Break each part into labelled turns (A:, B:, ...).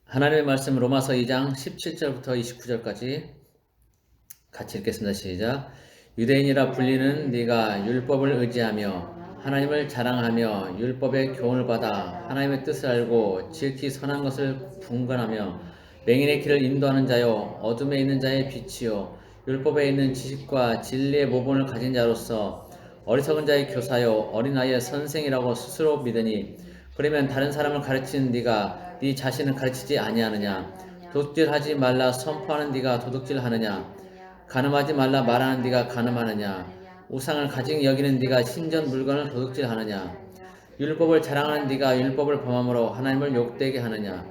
A: 하나님의 말씀 로마서 2장 17절부터 29절까지 같이 읽겠습니다. 시작. 유대인이라 불리는 네가 율법을 의지하며 하나님을 자랑하며 율법의 교훈을 받아 하나님의 뜻을 알고 지극히 선한 것을 분간하며 맹인의 길을 인도하는 자요 어둠에 있는 자의 빛이요 율법에 있는 지식과 진리의 모본을 가진 자로서 어리석은 자의 교사요 어린아이의 선생이라고 스스로 믿으니 그러면 다른 사람을 가르치는 네가 네 자신을 가르치지 아니하느냐? 도둑질하지 말라 선포하는 네가 도둑질하느냐? 간음하지 말라 말하는 네가 간음하느냐? 우상을 가진 여기는 네가 신전 물건을 도둑질하느냐? 율법을 자랑하는 네가 율법을 범함으로 하나님을 욕되게 하느냐?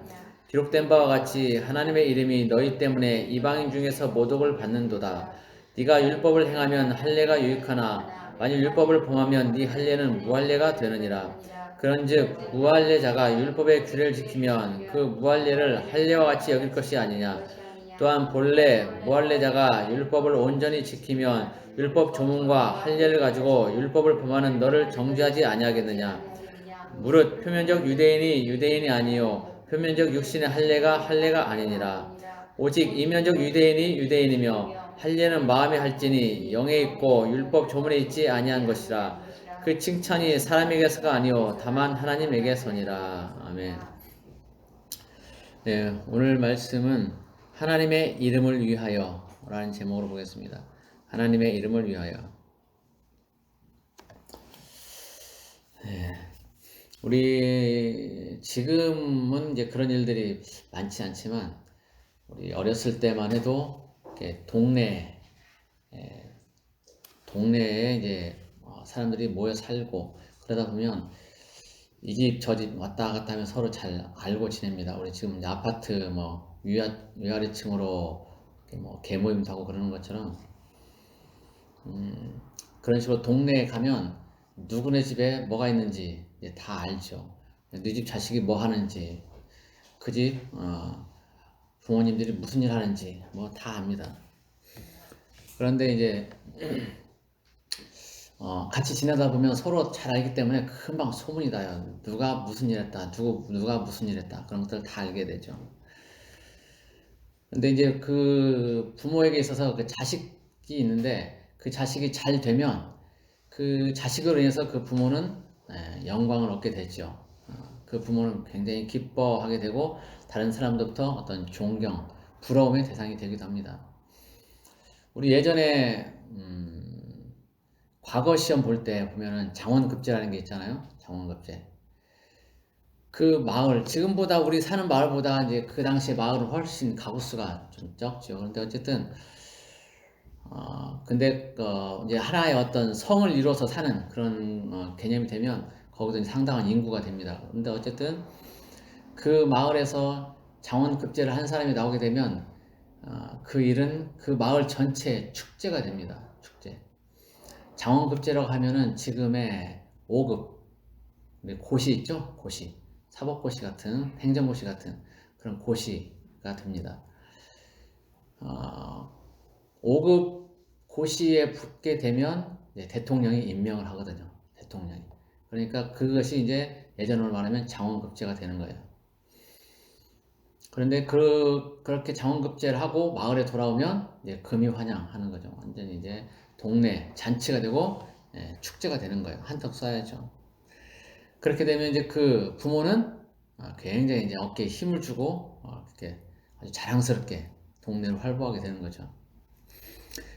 A: 기록된 바와 같이 하나님의 이름이 너희 때문에 이방인 중에서 모독을 받는도다. 네가 율법을 행하면 할례가 유익하나 만일 율법을 범하면 네 할례는 무할례가 되느니라. 그런즉 무할례자가 율법의 규례를 지키면 그 무할례를 할례와 같이 여길 것이 아니냐. 또한 본래 무할례자가 율법을 온전히 지키면 율법 조문과 할례를 가지고 율법을 범하는 너를 정죄하지 아니하겠느냐. 무릇 표면적 유대인이 유대인이 아니요 표면적 육신의 할례가 아니니라. 오직 이면적 유대인이 유대인이며 할례는 마음에 할지니 영에 있고 율법 조문에 있지 아니한 것이라. 그 칭찬이 사람에게서가 아니요 다만 하나님에게서니라. 아멘. 네, 오늘 말씀은 하나님의 이름을 위하여 라는 제목으로 보겠습니다. 하나님의 이름을 위하여. 우리 지금은 이제 그런 일들이 많지 않지만 우리 어렸을 때만 해도 이렇게 동네에 이제 사람들이 모여 살고 그러다 보면 이 집 저 집 왔다 갔다 하면 서로 잘 알고 지냅니다. 우리 지금 이제 아파트 뭐 위아래층으로 뭐 개모임도 하고 그러는 것처럼 그런 식으로 동네에 가면 누구네 집에 뭐가 있는지 이제 다 알죠. 네 집 자식이 뭐 하는지, 그 집 부모님들이 무슨 일 하는지 뭐 다 압니다. 그런데 이제 같이 지내다 보면 서로 잘 알기 때문에 금방 소문이 나요. 누가 무슨 일 했다, 누가 무슨 일 했다, 그런 것들을 다 알게 되죠. 근데 이제 그 부모에게 있어서 그 자식이 있는데 그 자식이 잘 되면 그 자식으로 인해서 그 부모는 영광을 얻게 되죠. 그 부모는 굉장히 기뻐하게 되고 다른 사람들부터 어떤 존경, 부러움의 대상이 되기도 합니다. 우리 예전에 과거 시험 볼 때 보면은 장원급제라는 게 있잖아요. 장원급제. 그 마을, 지금보다 우리 사는 마을보다 이제 그 당시에 마을은 훨씬 가구수가 좀 적죠. 그런데 어쨌든 근데 이제 하나의 어떤 성을 이뤄서 사는 그런 개념이 되면 거기도 이제 상당한 인구가 됩니다. 그런데 어쨌든 그 마을에서 장원급제를 한 사람이 나오게 되면 그 일은 그 마을 전체 축제가 됩니다. 축제. 장원급제라고 하면은 지금의 5급 고시 있죠? 고시. 사법고시 같은 행정고시 같은 그런 고시가 됩니다. 5급 고시에 붙게 되면 대통령이 임명을 하거든요. 대통령이. 그러니까 그것이 이제 예전으로 말하면 장원급제가 되는 거예요. 그런데 그렇게 장원급제를 하고 마을에 돌아오면 이제 금이환영하는 거죠. 완전히 이제 동네 잔치가 되고 축제가 되는 거예요. 한턱 쏴야죠. 그렇게 되면 이제 그 부모는 굉장히 이제 어깨에 힘을 주고 이렇게 아주 자랑스럽게 동네를 활보하게 되는 거죠.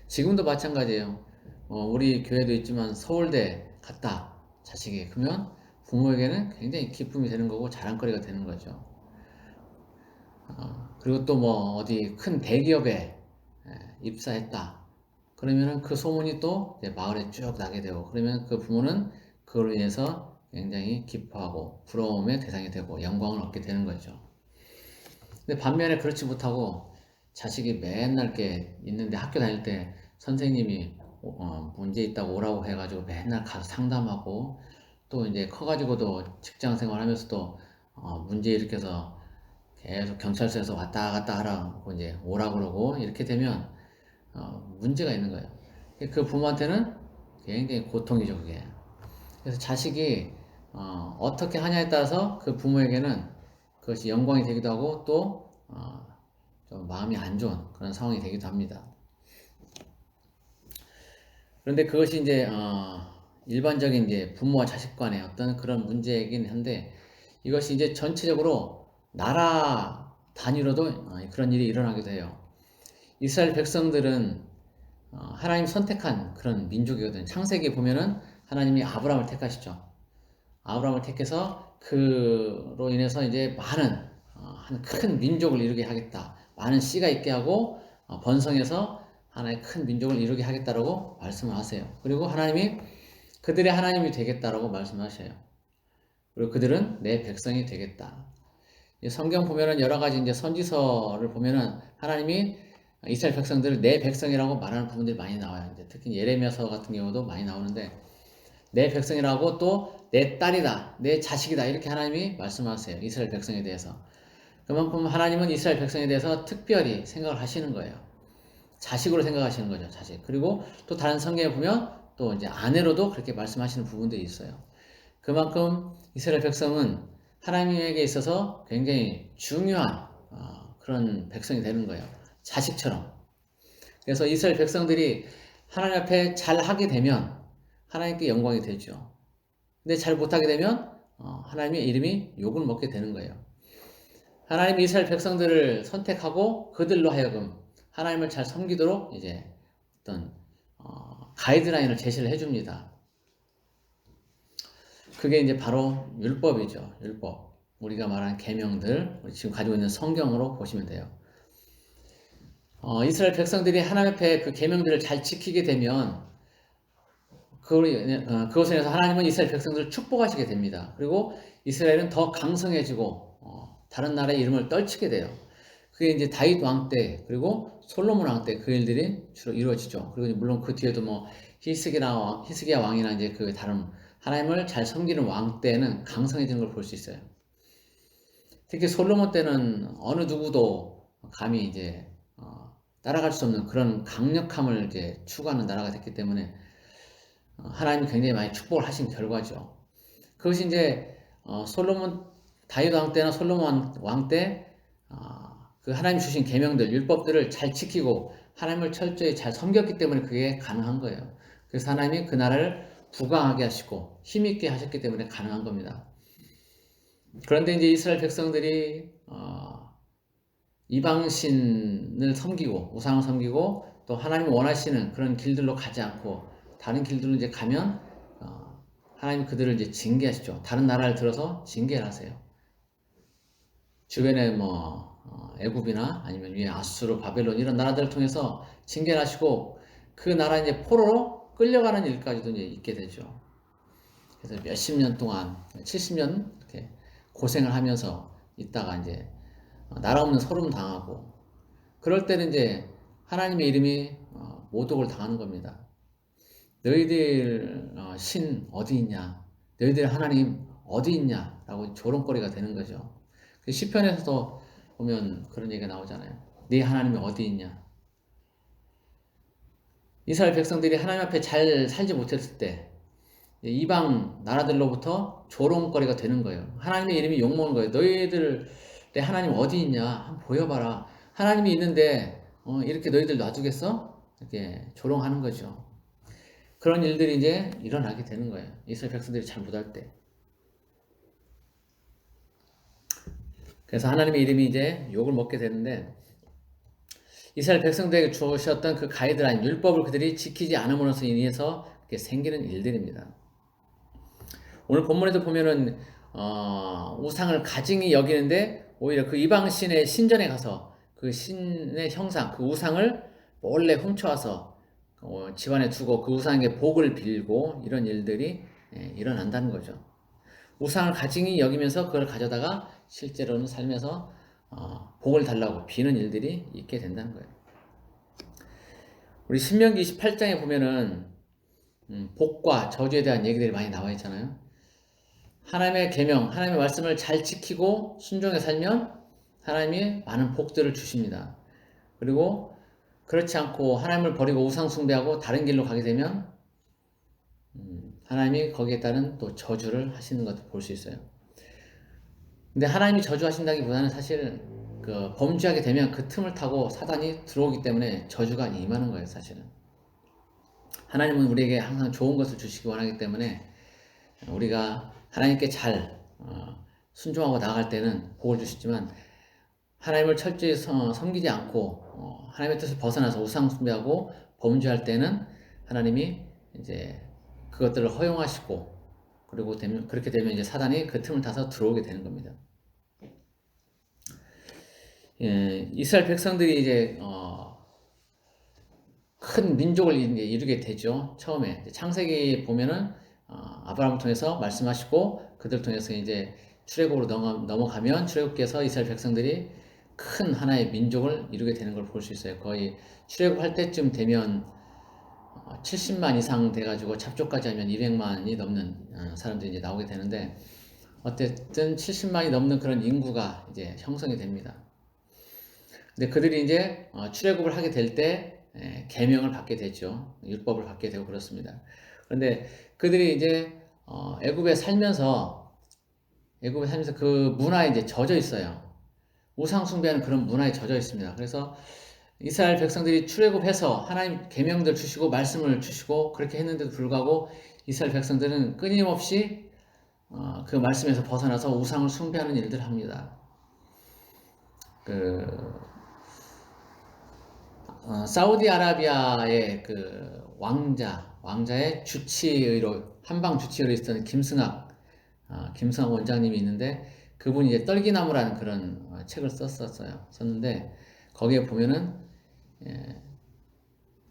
A: 지금도 마찬가지예요. 우리 교회도 있지만 서울대 갔다 자식이 그러면 부모에게는 굉장히 기쁨이 되는 거고 자랑거리가 되는 거죠. 그리고 또 뭐 어디 큰 대기업에 입사했다. 그러면은 그 소문이 또 이제 마을에 쭉 나게 되고 그러면 그 부모는 그걸로 인해서 굉장히 기뻐하고 부러움의 대상이 되고 영광을 얻게 되는 거죠. 근데 반면에 그렇지 못하고 자식이 맨날 이렇게 있는데 학교 다닐 때 선생님이 문제 있다고 오라고 해가지고 맨날 가서 상담하고 또 이제 커가지고도 직장 생활하면서도 문제 일으켜서 계속 경찰서에서 왔다 갔다 하라고 이제 오라고 그러고 이렇게 되면 문제가 있는 거예요. 그 부모한테는 굉장히 고통이죠, 그게. 그래서 자식이 어떻게 하냐에 따라서 그 부모에게는 그것이 영광이 되기도 하고 또 좀 마음이 안 좋은 그런 상황이 되기도 합니다. 그런데 그것이 이제 일반적인 이제 부모와 자식 간의 어떤 그런 문제이긴 한데 이것이 이제 전체적으로 나라 단위로도 그런 일이 일어나기도 해요. 이스라엘 백성들은 하나님 선택한 그런 민족이거든요. 창세기 보면은 하나님이 아브라함을 택하시죠. 아브라함을 택해서 그로 인해서 이제 많은 한 큰 민족을 이루게 하겠다. 많은 씨가 있게 하고 번성해서 하나의 큰 민족을 이루게 하겠다라고 말씀을 하세요. 그리고 하나님이 그들의 하나님이 되겠다라고 말씀하셔요. 그리고 그들은 내 백성이 되겠다. 성경 보면은 여러 가지 이제 선지서를 보면은 하나님이 이스라엘 백성들을 내 백성이라고 말하는 부분들이 많이 나와요. 이제 특히 예레미야서 같은 경우도 많이 나오는데 내 백성이라고 또 내 딸이다, 내 자식이다 이렇게 하나님이 말씀하세요. 이스라엘 백성에 대해서. 그만큼 하나님은 이스라엘 백성에 대해서 특별히 생각을 하시는 거예요. 자식으로 생각하시는 거죠, 자식. 그리고 또 다른 성경에 보면 또 이제 아내로도 그렇게 말씀하시는 부분들이 있어요. 그만큼 이스라엘 백성은 하나님에게 있어서 굉장히 중요한 그런 백성이 되는 거예요. 자식처럼. 그래서 이스라엘 백성들이 하나님 앞에 잘 하게 되면 하나님께 영광이 되죠. 근데 잘 못하게 되면 하나님의 이름이 욕을 먹게 되는 거예요. 하나님이 이스라엘 백성들을 선택하고 그들로 하여금 하나님을 잘 섬기도록 이제 어떤 가이드라인을 제시를 해줍니다. 그게 이제 바로 율법이죠. 율법. 우리가 말하는 계명들, 지금 가지고 있는 성경으로 보시면 돼요. 이스라엘 백성들이 하나님 앞에 그 계명들을 잘 지키게 되면 그것에 의해서 하나님은 이스라엘 백성들을 축복하시게 됩니다. 그리고 이스라엘은 더 강성해지고 다른 나라의 이름을 떨치게 돼요. 그게 이제 다윗 왕 때 그리고 솔로몬 왕 때 그 일들이 주로 이루어지죠. 그리고 물론 그 뒤에도 뭐 히스기야 왕이나 이제 그 다른 하나님을 잘 섬기는 왕 때는 강성해지는 걸 볼 수 있어요. 특히 솔로몬 때는 어느 누구도 감히 이제 따라갈 수 없는 그런 강력함을 이제 추구하는 나라가 됐기 때문에 하나님이 굉장히 많이 축복을 하신 결과죠. 그것이 이제 다윗 왕 때나 솔로몬 왕 때 그 하나님 주신 계명들, 율법들을 잘 지키고 하나님을 철저히 잘 섬겼기 때문에 그게 가능한 거예요. 그래서 하나님이 그 나라를 부강하게 하시고 힘있게 하셨기 때문에 가능한 겁니다. 그런데 이제 이스라엘 백성들이 이방신을 섬기고 우상을 섬기고 또 하나님이 원하시는 그런 길들로 가지 않고 다른 길들로 이제 가면 하나님이 그들을 이제 징계하시죠. 다른 나라를 들어서 징계를 하세요. 주변에 뭐 애굽이나 아니면 위에 아수르, 바벨론 이런 나라들을 통해서 징계를 하시고 그 나라 이제 포로로 끌려가는 일까지도 이제 있게 되죠. 그래서 몇십 년 동안 70년 이렇게 고생을 하면서 있다가 이제 나라 없는 소름 당하고 그럴 때는 이제 하나님의 이름이 모독을 당하는 겁니다. 너희들 신 어디 있냐? 너희들 하나님 어디 있냐? 라고 조롱거리가 되는 거죠. 시편에서도 보면 그런 얘기가 나오잖아요. 네 하나님이 어디 있냐? 이스라엘 백성들이 하나님 앞에 잘 살지 못했을 때 이방 나라들로부터 조롱거리가 되는 거예요. 하나님의 이름이 욕먹는 거예요. 너희들 내 하나님 어디 있냐? 한번 보여봐라. 하나님이 있는데 이렇게 너희들 놔두겠어? 이렇게 조롱하는 거죠. 그런 일들이 이제 일어나게 되는 거예요. 이스라엘 백성들이 잘 못할 때. 그래서 하나님의 이름이 이제 욕을 먹게 되는데 이스라엘 백성들에게 주셨던 그 가이드라인, 율법을 그들이 지키지 않음으로써 인해서 생기는 일들입니다. 오늘 본문에도 보면은 우상을 가증히 여기는데 오히려 그 이방신의 신전에 가서 그 신의 형상, 그 우상을 몰래 훔쳐와서 집안에 두고 그 우상에게 복을 빌고 이런 일들이 일어난다는 거죠. 우상을 가증히 여기면서 그걸 가져다가 실제로는 살면서 복을 달라고 비는 일들이 있게 된다는 거예요. 우리 신명기 28장에 보면은 복과 저주에 대한 얘기들이 많이 나와 있잖아요. 하나님의 계명, 하나님의 말씀을 잘 지키고 순종해 살면 하나님이 많은 복들을 주십니다. 그리고 그렇지 않고 하나님을 버리고 우상 숭배하고 다른 길로 가게 되면 하나님이 거기에 따른 또 저주를 하시는 것을 볼 수 있어요. 근데 하나님이 저주하신다기보다는 사실 그 범죄하게 되면 그 틈을 타고 사단이 들어오기 때문에 저주가 임하는 거예요, 사실은. 하나님은 우리에게 항상 좋은 것을 주시기 원하기 때문에 우리가 하나님께 잘 순종하고 나아갈 때는 복을 주시지만 하나님을 철저히 섬기지 않고 하나님의 뜻을 벗어나서 우상 숭배하고 범죄할 때는 하나님이 이제 그것들을 허용하시고 그리고 그렇게 되면 이제 사단이 그 틈을 타서 들어오게 되는 겁니다. 예, 이스라엘 백성들이 이제 큰 민족을 이제 이루게 되죠. 처음에 창세기 보면은 아브라함을 통해서 말씀하시고 그들 통해서 이제 출애굽으로 넘어가면 출애굽기에서 이스라엘 백성들이 큰 하나의 민족을 이루게 되는 걸 볼 수 있어요. 거의 출애굽할 때쯤 되면 70만 이상 돼가지고 잡족까지 하면 200만이 넘는 사람들이 이제 나오게 되는데 어쨌든 70만이 넘는 그런 인구가 이제 형성이 됩니다. 근데 그들이 이제 출애굽을 하게 될 때 계명을 받게 되죠. 율법을 받게 되고 그렇습니다. 그런데 그들이 이제 애굽에 살면서 그 문화에 이제 젖어 있어요. 우상 숭배하는 그런 문화에 젖어 있습니다. 그래서 이스라엘 백성들이 출애굽해서 하나님 계명들 주시고 말씀을 주시고 그렇게 했는데도 불구하고 이스라엘 백성들은 끊임없이 그 말씀에서 벗어나서 우상을 숭배하는 일들을 합니다. 사우디아라비아의 그 왕자의 주치의로 한방 주치의로 있었던 김승학 원장님이 있는데 그분이 이제 떨기나무라는 그런 책을 썼는데 거기에 보면은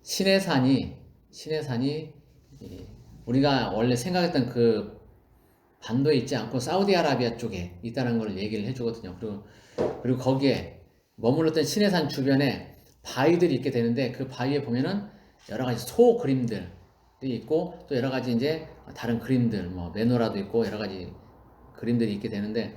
A: 시내산이 우리가 원래 생각했던 그 반도에 있지 않고 사우디아라비아 쪽에 있다는 걸 얘기를 해주거든요. 그리고 거기에 머물렀던 시내산 주변에 바위들이 있게 되는데 그 바위에 보면은 여러 가지 소 그림들이 있고 또 여러 가지 이제 다른 그림들 뭐 메노라도 있고 여러 가지 그림들이 있게 되는데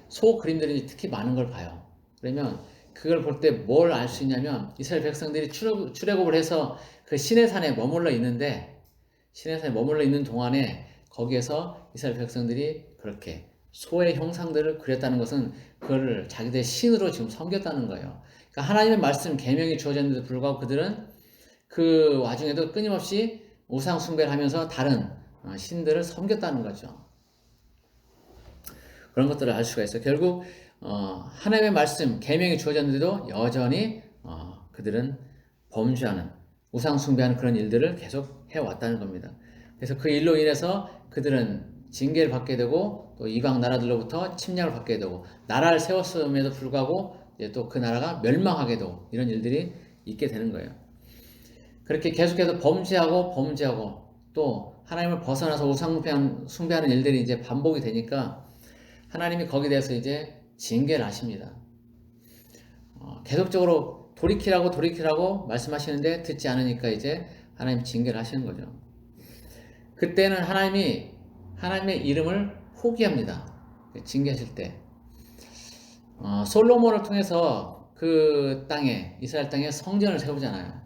A: 소 그림들이 특히 많은 걸 봐요. 그러면 그걸 볼 때 뭘 알 수 있냐면 이스라엘 백성들이 출애굽을 해서 그 시내산에 머물러 있는데 시내산에 머물러 있는 동안에 거기에서 이스라엘 백성들이 그렇게 소의 형상들을 그렸다는 것은 그걸 자기들의 신으로 지금 섬겼다는 거예요. 그러니까 하나님의 말씀 계명이 주어졌는데도 불구하고 그들은 그 와중에도 끊임없이 우상 숭배를 하면서 다른 신들을 섬겼다는 거죠. 그런 것들을 알 수가 있어요. 결국 하나님의 말씀 계명이 주어졌는데도 여전히 그들은 범죄하는 우상 숭배하는 그런 일들을 계속 해왔다는 겁니다. 그래서 그 일로 인해서 그들은 징계를 받게 되고 또 이방 나라들로부터 침략을 받게 되고 나라를 세웠음에도 불구하고 또 그 나라가 멸망하게 되고 이런 일들이 있게 되는 거예요. 그렇게 계속해서 범죄하고 또 하나님을 벗어나서 우상 숭배하는 일들이 이제 반복이 되니까 하나님이 거기에 대해서 이제 징계를 하십니다. 계속적으로 돌이키라고 말씀하시는데 듣지 않으니까 이제 하나님 징계를 하시는 거죠. 그때는 하나님의 이름을 포기합니다. 징계하실 때. 솔로몬을 통해서 그 땅에, 이스라엘 땅에 성전을 세우잖아요.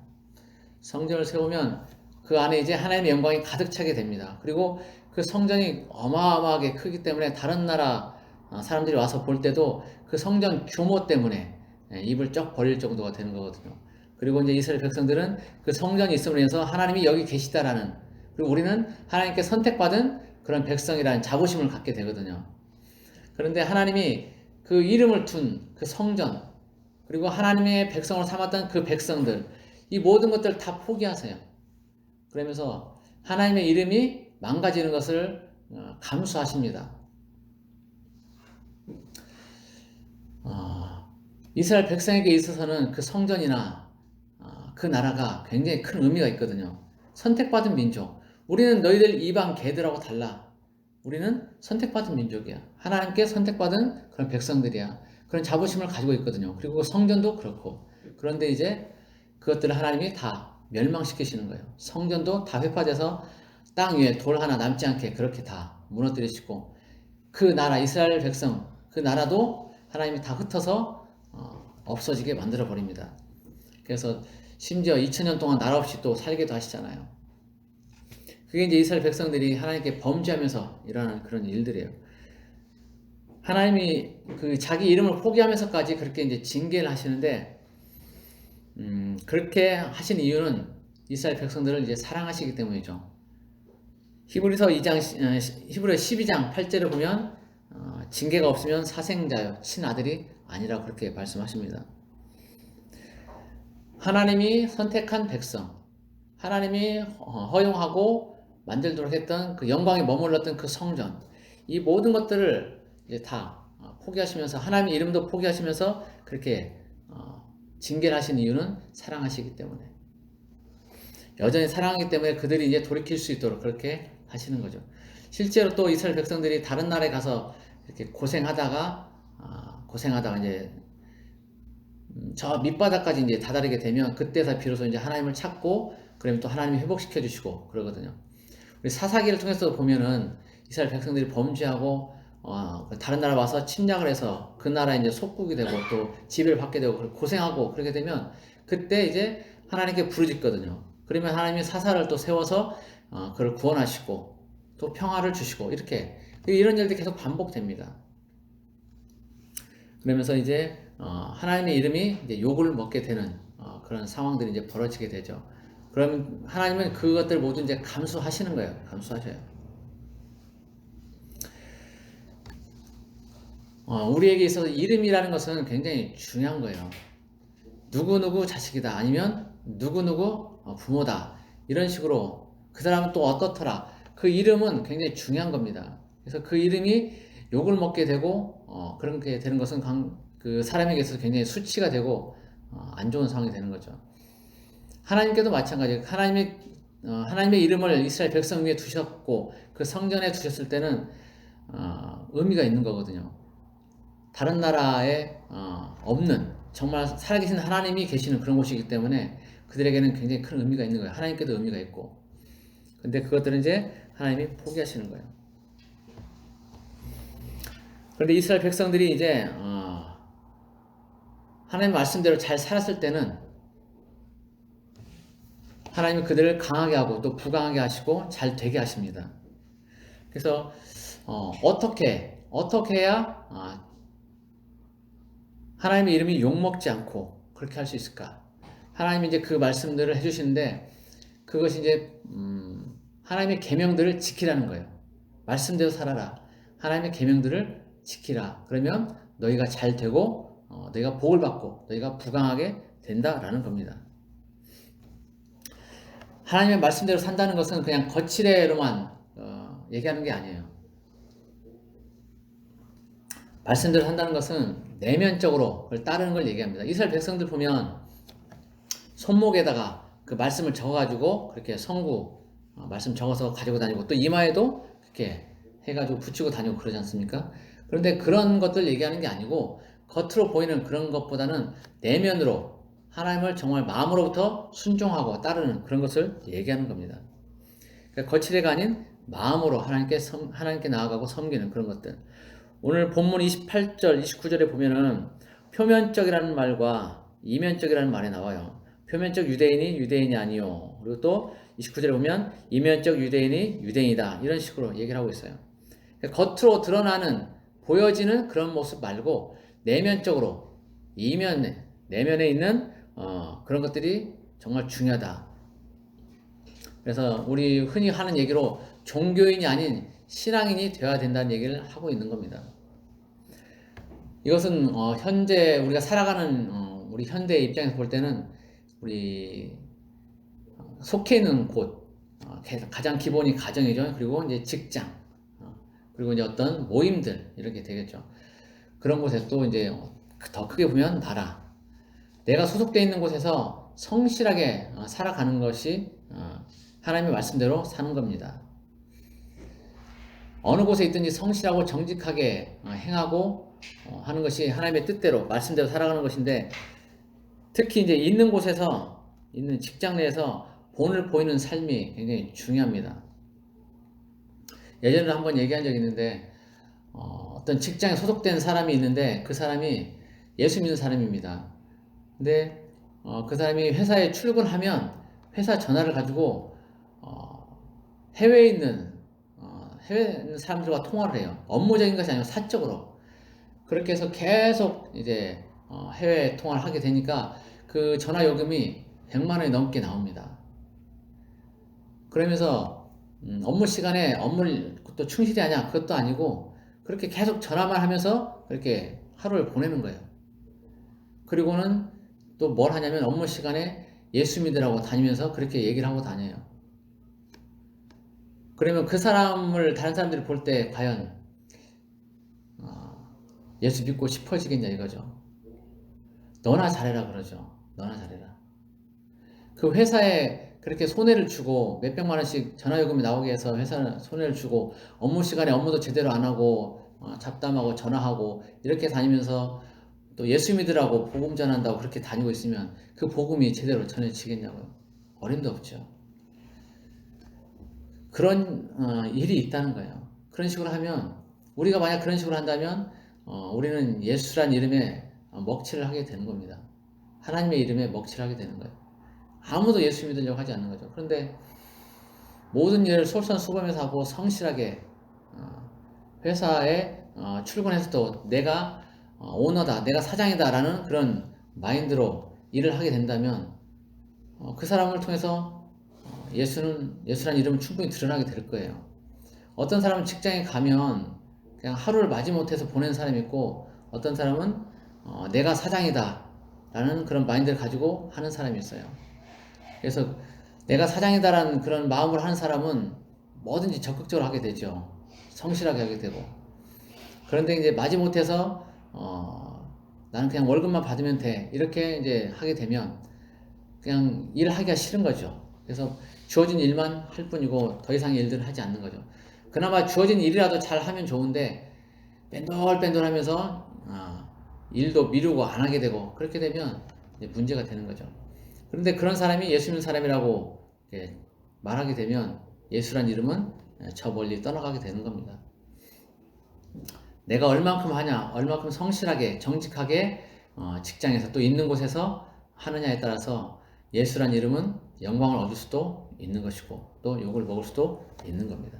A: 성전을 세우면 그 안에 이제 하나님의 영광이 가득 차게 됩니다. 그리고 그 성전이 어마어마하게 크기 때문에 다른 나라 사람들이 와서 볼 때도 그 성전 규모 때문에 입을 쩍 벌릴 정도가 되는 거거든요. 그리고 이제 이스라엘 백성들은 그 성전이 있음으로 인해서 하나님이 여기 계시다라는, 그리고 우리는 하나님께 선택받은 그런 백성이라는 자부심을 갖게 되거든요. 그런데 하나님이 그 이름을 둔 그 성전, 그리고 하나님의 백성을 삼았던 그 백성들, 이 모든 것들을 다 포기하세요. 그러면서 하나님의 이름이 망가지는 것을 감수하십니다. 이스라엘 백성에게 있어서는 그 성전이나 그 나라가 굉장히 큰 의미가 있거든요. 선택받은 민족. 우리는 너희들 이방 개들하고 달라. 우리는 선택받은 민족이야. 하나님께 선택받은 그런 백성들이야. 그런 자부심을 가지고 있거든요. 그리고 성전도 그렇고. 그런데 이제 그것들을 하나님이 다 멸망시키시는 거예요. 성전도 다 회파돼서 땅 위에 돌 하나 남지 않게 그렇게 다 무너뜨리시고, 그 나라 이스라엘 백성, 그 나라도 하나님이 다 흩어서 없어지게 만들어 버립니다. 그래서 심지어 2000년 동안 나라 없이 또 살기도 하시잖아요. 그게 이제 이스라엘 백성들이 하나님께 범죄하면서 일어나는 그런 일들이에요. 하나님이 그 자기 이름을 포기하면서까지 그렇게 이제 징계를 하시는데, 그렇게 하신 이유는 이스라엘 백성들을 이제 사랑하시기 때문이죠. 히브리서 2장, 히브리 12장 8절을 보면, 징계가 없으면 사생자요, 친아들이 아니라고 그렇게 말씀하십니다. 하나님이 선택한 백성, 하나님이 허용하고 만들도록 했던 그 영광에 머물렀던 그 성전, 이 모든 것들을 이제 다 포기하시면서, 하나님의 이름도 포기하시면서 그렇게 징계를 하신 이유는 사랑하시기 때문에, 여전히 사랑하기 때문에 그들이 이제 돌이킬 수 있도록 그렇게 하시는 거죠. 실제로 또 이스라엘 백성들이 다른 나라에 가서 이렇게 고생하다가 이제 저 밑바닥까지 이제 다다르게 되면, 그때서 비로소 이제 하나님을 찾고, 그러면 또 하나님이 회복시켜 주시고 그러거든요. 우리 사사기를 통해서 보면은 이스라엘 백성들이 범죄하고 다른 나라 와서 침략을 해서 그 나라에 이제 속국이 되고 또 지배를 받게 되고 고생하고 그렇게 되면, 그때 이제 하나님께 부르짖거든요. 그러면 하나님이 사사를 또 세워서 그를 구원하시고 또 평화를 주시고, 이렇게 이런 일들이 계속 반복됩니다. 그러면서 이제 하나님의 이름이 이제 욕을 먹게 되는 그런 상황들이 이제 벌어지게 되죠. 그러면 하나님은 그것들 모두 이제 감수하시는 거예요. 감수하셔요. 우리에게 있어서 이름이라는 것은 굉장히 중요한 거예요. 누구누구 자식이다, 아니면 누구누구 부모다, 이런 식으로 그 사람은 또 어떻더라, 그 이름은 굉장히 중요한 겁니다. 그래서 그 이름이 욕을 먹게 되고 그런 게 되는 것은 그 사람에게 있어서 굉장히 수치가 되고 안 좋은 상황이 되는 거죠. 하나님께도 마찬가지예요. 하나님의 이름을 이스라엘 백성 위에 두셨고 그 성전에 두셨을 때는 의미가 있는 거거든요. 다른 나라에 없는, 정말 살아계신 하나님이 계시는 그런 곳이기 때문에 그들에게는 굉장히 큰 의미가 있는 거예요. 하나님께도 의미가 있고. 근데 그것들은 이제 하나님이 포기하시는 거예요. 그런데 이스라엘 백성들이 이제 하나님 말씀대로 잘 살았을 때는 하나님이 그들을 강하게 하고 또 부강하게 하시고 잘 되게 하십니다. 그래서 어떻게 해야 하나님의 이름이 욕먹지 않고 그렇게 할 수 있을까? 하나님이 이제 그 말씀들을 해주시는데, 그것이 이제 하나님의 계명들을 지키라는 거예요. 말씀대로 살아라. 하나님의 계명들을 지키라. 그러면 너희가 잘 되고 너희가 복을 받고 너희가 부강하게 된다라는 겁니다. 하나님의 말씀대로 산다는 것은 그냥 거칠애로만 얘기하는 게 아니에요. 말씀대로 산다는 것은 내면적으로 그걸 따르는 걸 얘기합니다. 이스라엘 백성들 보면 손목에다가 그 말씀을 적어가지고 그렇게 성구 말씀 적어서 가지고 다니고, 또 이마에도 이렇게 해가지고 붙이고 다니고 그러지 않습니까? 그런데 그런 것들 얘기하는 게 아니고, 겉으로 보이는 그런 것보다는 내면으로 하나님을 정말 마음으로부터 순종하고 따르는 그런 것을 얘기하는 겁니다. 그러니까 거칠애가 아닌 마음으로 하나님께 나아가고 섬기는 그런 것들. 오늘 본문 28절, 29절에 보면은 표면적이라는 말과 이면적이라는 말이 나와요. 표면적 유대인이 유대인이 아니요. 그리고 또 29절에 보면 이면적 유대인이 유대인이다, 이런 식으로 얘기를 하고 있어요. 그러니까 겉으로 드러나는, 보여지는 그런 모습 말고 내면적으로, 내면에 있는 그런 것들이 정말 중요하다. 그래서 우리 흔히 하는 얘기로 종교인이 아닌 신앙인이 되어야 된다는 얘기를 하고 있는 겁니다. 이것은 현재 우리가 살아가는 우리 현대의 입장에서 볼 때는 우리 속해 있는 곳, 가장 기본이 가정이죠. 그리고 이제 직장, 그리고 이제 어떤 모임들, 이렇게 되겠죠. 그런 곳에서 또 이제 더 크게 보면 나라, 내가 소속되어 있는 곳에서 성실하게 살아가는 것이 하나님의 말씀대로 사는 겁니다. 어느 곳에 있든지 성실하고 정직하게 행하고 하는 것이 하나님의 뜻대로, 말씀대로 살아가는 것인데, 특히 이제 있는 곳에서, 있는 직장 내에서 본을 보이는 삶이 굉장히 중요합니다. 예전에 한번 얘기한 적이 있는데, 어떤 직장에 소속된 사람이 있는데 그 사람이 예수 믿는 사람입니다. 근데 그 사람이 회사에 출근하면 회사 전화를 가지고 해외에 있는 사람들과 통화를 해요. 업무적인 것이 아니고 사적으로. 그렇게 해서 계속 이제 해외 통화를 하게 되니까 그 전화 요금이 100만 원이 넘게 나옵니다. 그러면서 업무 시간에 업무를 또 충실히 하냐? 그것도 아니고 그렇게 계속 전화만 하면서 그렇게 하루를 보내는 거예요. 그리고는 또 뭘 하냐면 업무 시간에 예수 믿으라고 다니면서 그렇게 얘기를 하고 다녀요. 그러면 그 사람을 다른 사람들이 볼 때 과연 예수 믿고 싶어지겠냐 이거죠. 너나 잘해라 그러죠. 너나 잘해라. 그 회사에 그렇게 손해를 주고 몇백만 원씩 전화요금이 나오게 해서 회사는 손해를 주고 업무 시간에 업무도 제대로 안 하고 잡담하고 전화하고 이렇게 다니면서 또 예수 믿으라고 복음 전한다고 그렇게 다니고 있으면 그 복음이 제대로 전해지겠냐고요. 어림도 없죠. 그런 일이 있다는 거예요. 그런 식으로 하면 우리가 만약 그런 식으로 한다면 우리는 예수란 이름에 먹칠을 하게 되는 겁니다. 하나님의 이름에 먹칠을 하게 되는 거예요. 아무도 예수 믿으려고 하지 않는 거죠. 그런데 모든 일을 솔선수범해서 하고 성실하게 회사에 출근해서 또 내가 오너다, 내가 사장이다라는 그런 마인드로 일을 하게 된다면 그 사람을 통해서 예수란 이름은 충분히 드러나게 될 거예요. 어떤 사람은 직장에 가면 그냥 하루를 마지못해서 보낸 사람이 있고 어떤 사람은 내가 사장이다 라는 그런 마인드를 가지고 하는 사람이 있어요. 그래서 내가 사장이다라는 그런 마음으로 하는 사람은 뭐든지 적극적으로 하게 되죠. 성실하게 하게 되고. 그런데 이제 마지못해서 나는 그냥 월급만 받으면 돼 이렇게 이제 하게 되면 그냥 일하기가 싫은 거죠. 그래서 주어진 일만 할 뿐이고 더 이상의 일들을 하지 않는 거죠. 그나마 주어진 일이라도 잘 하면 좋은데 뺀돌뺀돌하면서 일도 미루고 안 하게 되고 그렇게 되면 이제 문제가 되는 거죠. 그런데 그런 사람이 예수 믿는 사람이라고 말하게 되면 예수란 이름은 저 멀리 떠나가게 되는 겁니다. 내가 얼만큼 하냐, 얼만큼 성실하게, 정직하게 직장에서 또 있는 곳에서 하느냐에 따라서 예수란 이름은 영광을 얻을 수도 있는 것이고 또 욕을 먹을 수도 있는 겁니다.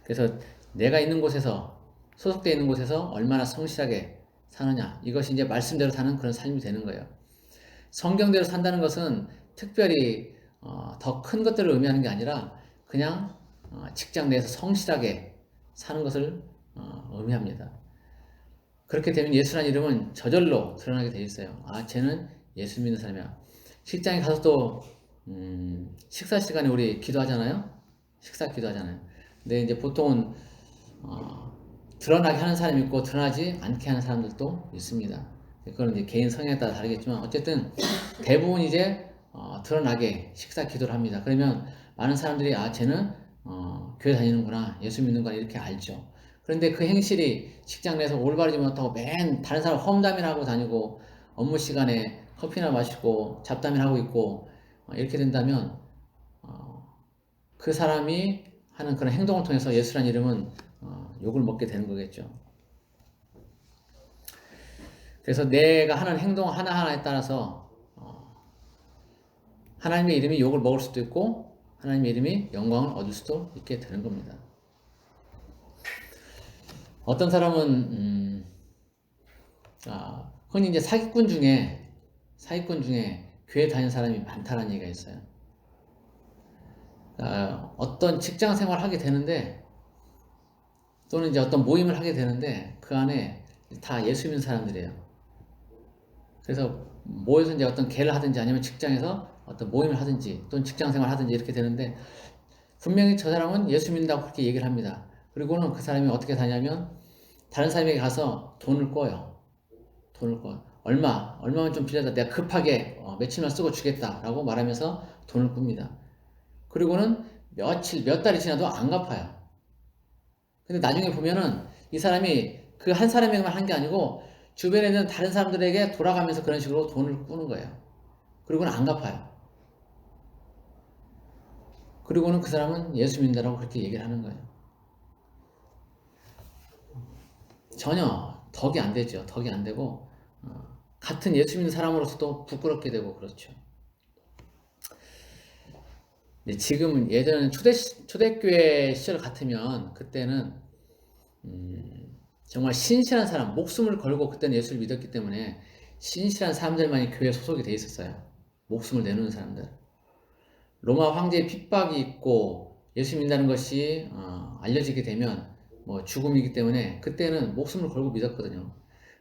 A: 그래서 내가 있는 곳에서 소속되어 있는 곳에서 얼마나 성실하게 사느냐 이것이 이제 말씀대로 사는 그런 삶이 되는 거예요. 성경대로 산다는 것은 특별히 더 큰 것들을 의미하는 게 아니라 그냥 직장 내에서 성실하게 사는 것을 의미합니다. 그렇게 되면 예수란 이름은 저절로 드러나게 돼 있어요. 쟤는 예수 믿는 사람이야. 식장에 가서 또 식사 시간에 우리 기도하잖아요. 식사 기도하잖아요. 근데 이제 보통은 드러나게 하는 사람이 있고 드러나지 않게 하는 사람들도 있습니다. 그건 이제 개인 성향에 따라 다르겠지만 어쨌든 대부분 이제 드러나게 식사 기도를 합니다. 그러면 많은 사람들이 쟤는 교회 다니는구나, 예수 믿는구나 이렇게 알죠. 그런데 그 행실이 직장 내에서 올바르지 못하고 맨 다른 사람 험담이나 하고 다니고 업무 시간에 커피나 마시고 잡담이나 하고 있고 이렇게 된다면 그 사람이 하는 그런 행동을 통해서 예수란 이름은 욕을 먹게 되는 거겠죠. 그래서 내가 하는 행동 하나하나에 따라서 하나님의 이름이 욕을 먹을 수도 있고 하나님의 이름이 영광을 얻을 수도 있게 되는 겁니다. 어떤 사람은 흔히 이제 사기꾼 중에 교회 다니는 사람이 많다는 얘기가 있어요. 어떤 직장 생활을 하게 되는데 또는 이제 어떤 모임을 하게 되는데 그 안에 다 예수 믿는 사람들이에요. 그래서 모여서 이제 어떤 개를 하든지 아니면 직장에서 어떤 모임을 하든지 또는 직장 생활을 하든지 이렇게 되는데 분명히 저 사람은 예수 믿는다고 그렇게 얘기를 합니다. 그리고는 그 사람이 어떻게 다냐면 다른 사람에게 가서 돈을 꿔요. 얼마만 좀 빌려다 내가 급하게 며칠만 쓰고 주겠다라고 말하면서 돈을 꿉니다. 그리고는 몇 달이 지나도 안 갚아요. 근데 나중에 보면은 이 사람이 그 한 사람에게만 한 게 아니고 주변에 있는 다른 사람들에게 돌아가면서 그런 식으로 돈을 꾸는 거예요. 그리고는 안 갚아요. 그리고는 그 사람은 예수 믿는다라고 그렇게 얘기를 하는 거예요. 전혀 덕이 안 되죠. 덕이 안 되고 같은 예수 믿는 사람으로서도 부끄럽게 되고 그렇죠. 지금은 예전에 초대교회 시절 같으면 그때는 정말 신실한 사람, 목숨을 걸고 그때는 예수를 믿었기 때문에 신실한 사람들만이 교회에 소속이 돼 있었어요. 목숨을 내놓는 사람들. 로마 황제의 핍박이 있고 예수 믿는다는 것이 알려지게 되면 뭐 죽음이기 때문에 그때는 목숨을 걸고 믿었거든요.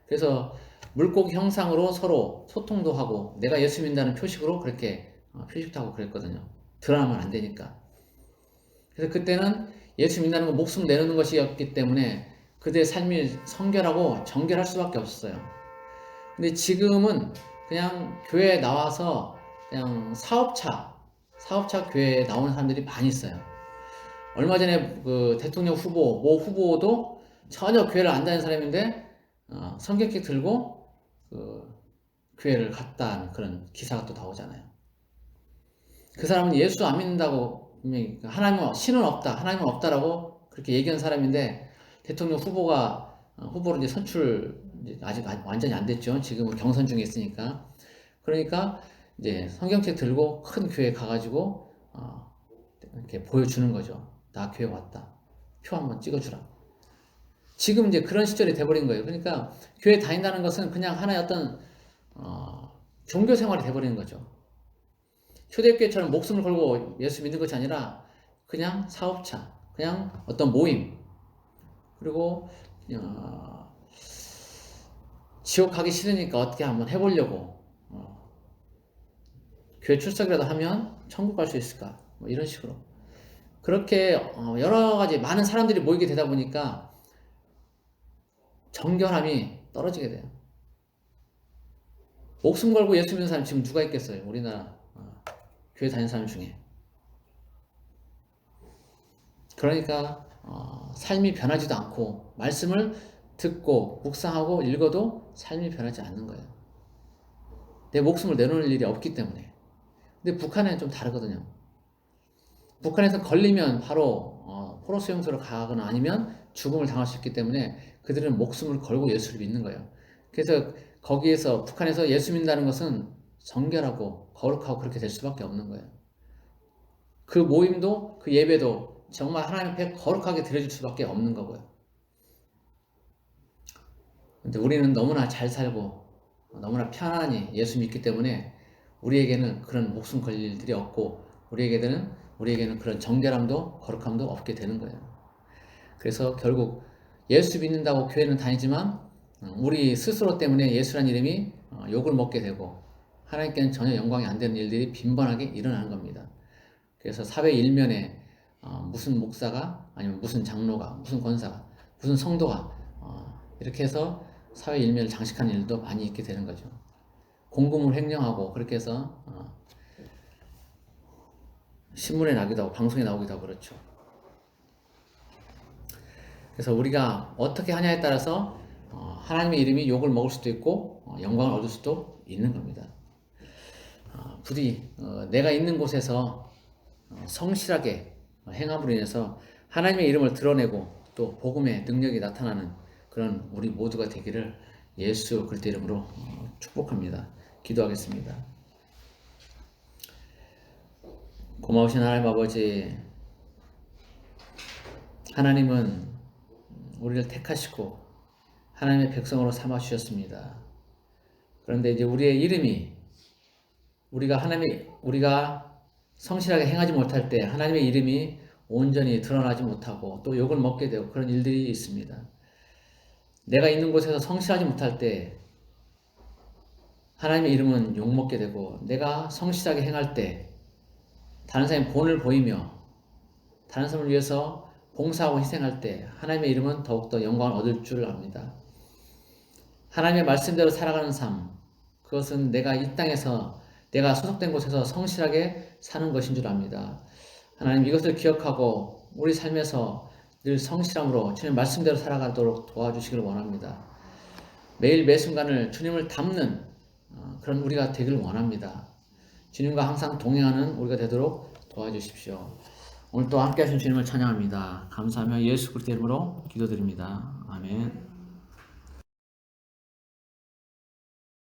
A: 그래서 물고기 형상으로 서로 소통도 하고 내가 예수 믿는다는 표식으로 그렇게 표식도 하고 그랬거든요. 드러나면 안 되니까. 그래서 그때는 예수 믿는다는 건 목숨 내놓는 것이었기 때문에 그들의 삶이 성결하고 정결할 수밖에 없었어요. 근데 지금은 그냥 교회에 나와서 그냥 사업차 교회에 나오는 사람들이 많이 있어요. 얼마 전에 그 대통령 후보, 모 후보도 전혀 교회를 안 다니는 사람인데 성경책 들고 그 교회를 갔다는 그런 기사가 또 나오잖아요. 그 사람은 예수 안 믿는다고 분명히 하나님은 신은 없다, 하나님은 없다라고 그렇게 얘기한 사람인데 대통령 후보로 이제 선출 아직 완전히 안 됐죠. 지금은 경선 중에 있으니까. 그러니까 이제 성경책 들고 큰 교회 가가지고 이렇게 보여주는 거죠. 나 교회 왔다. 표 한번 찍어주라. 지금 이제 그런 시절이 돼버린 거예요. 그러니까 교회 다닌다는 것은 그냥 하나의 어떤 종교 생활이 돼버리는 거죠. 초대교회처럼 목숨을 걸고 예수 믿는 것이 아니라 그냥 사업차, 그냥 어떤 모임, 그리고 지옥 가기 싫으니까 어떻게 한번 해보려고 교회 출석이라도 하면 천국 갈 수 있을까? 뭐 이런 식으로 그렇게 여러 가지 많은 사람들이 모이게 되다 보니까 정결함이 떨어지게 돼요. 목숨 걸고 예수 믿는 사람 지금 누가 있겠어요? 우리나라 교회 다니는 사람 중에. 그러니까 삶이 변하지도 않고 말씀을 듣고 묵상하고 읽어도 삶이 변하지 않는 거예요. 내 목숨을 내놓을 일이 없기 때문에. 근데 북한은 좀 다르거든요. 북한에서 걸리면 바로 포로 수용소로 가거나 아니면 죽음을 당할 수 있기 때문에 그들은 목숨을 걸고 예수를 믿는 거예요. 그래서 거기에서 북한에서 예수 믿는다는 것은 정결하고 거룩하고 그렇게 될 수밖에 없는 거예요. 그 모임도 그 예배도 정말 하나님 앞에 거룩하게 드려질 수밖에 없는 거고요. 근데 우리는 너무나 잘 살고 너무나 편안히 예수 믿기 때문에 우리에게는 그런 목숨 걸릴 일들이 없고 우리에게는 그런 정결함도 거룩함도 없게 되는 거예요. 그래서 결국 예수 믿는다고 교회는 다니지만 우리 스스로 때문에 예수란 이름이 욕을 먹게 되고 하나님께는 전혀 영광이 안 되는 일들이 빈번하게 일어나는 겁니다. 그래서 사회 일면에 무슨 목사가 아니면 무슨 장로가 무슨 권사가 무슨 성도가 이렇게 해서 사회 일면을 장식하는 일도 많이 있게 되는 거죠. 공금을 횡령하고 그렇게 해서 신문에 나기도 하고 방송에 나오기도 하고 그렇죠. 그래서 우리가 어떻게 하냐에 따라서 하나님의 이름이 욕을 먹을 수도 있고 영광을 얻을 수도 있는 겁니다. 부디 내가 있는 곳에서 성실하게 행함으로 인해서 하나님의 이름을 드러내고 또 복음의 능력이 나타나는 그런 우리 모두가 되기를 예수 그리스도 이름으로 축복합니다. 기도하겠습니다. 고마우신 하나님 아버지, 하나님은 우리를 택하시고 하나님의 백성으로 삼아 주셨습니다. 그런데 이제 우리의 이름이 우리가 성실하게 행하지 못할 때 하나님의 이름이 온전히 드러나지 못하고 또 욕을 먹게 되고 그런 일들이 있습니다. 내가 있는 곳에서 성실하지 못할 때 하나님의 이름은 욕먹게 되고 내가 성실하게 행할 때 다른 사람이 본을 보이며 다른 사람을 위해서 봉사하고 희생할 때 하나님의 이름은 더욱더 영광을 얻을 줄 압니다. 하나님의 말씀대로 살아가는 삶, 그것은 내가 이 땅에서 내가 소속된 곳에서 성실하게 사는 것인 줄 압니다. 하나님 이것을 기억하고 우리 삶에서 늘 성실함으로 주님 말씀대로 살아가도록 도와주시기를 원합니다. 매일 매 순간을 주님을 닮는 그런 우리가 되기를 원합니다. 주님과 항상 동행하는 우리가 되도록 도와주십시오. 오늘 또 함께 하신 주님을 찬양합니다. 감사하며 예수 그리스도 이름으로 기도드립니다. 아멘.